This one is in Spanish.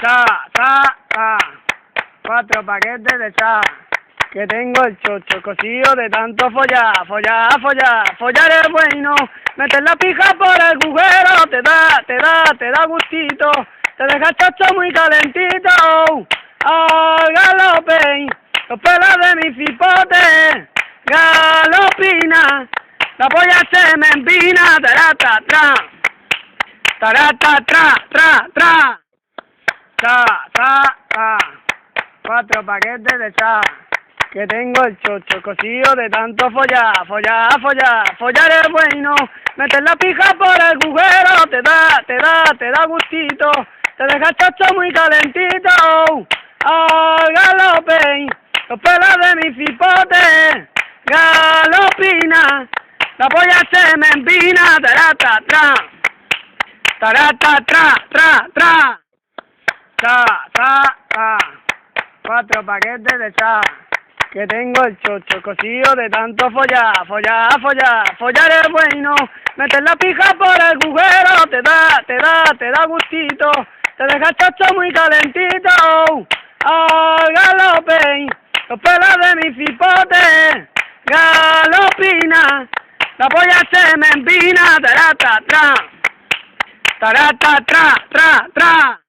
Cha, cha. 4 paquetes de cha. Que tengo el chocho cocido de tanto follar. Follar es bueno. Meter la pija por el agujero te da gustito. Te deja el chocho muy calentito. Al galope, los pelos de mi cipote. Galopina, la polla se me empina. Tarata, tra. Cha. 4 paquetes de cha. Que tengo el chocho cocido de tanto follar es bueno. Meter la pija por el agujero te da gustito. Te deja el chocho muy calentito. Al galope, los pelos de mi cipote. Galopina, la polla se me empina. Tarata, tra. Cha. 4 paquetes de cha. Que tengo el chocho cocido de tanto follar es bueno. Meter la pija por el agujero te da gustito. Te deja el chocho muy calentito. Al galope, los pelos de mi cipote. Galopina, la polla se me empina. Tarata, tra.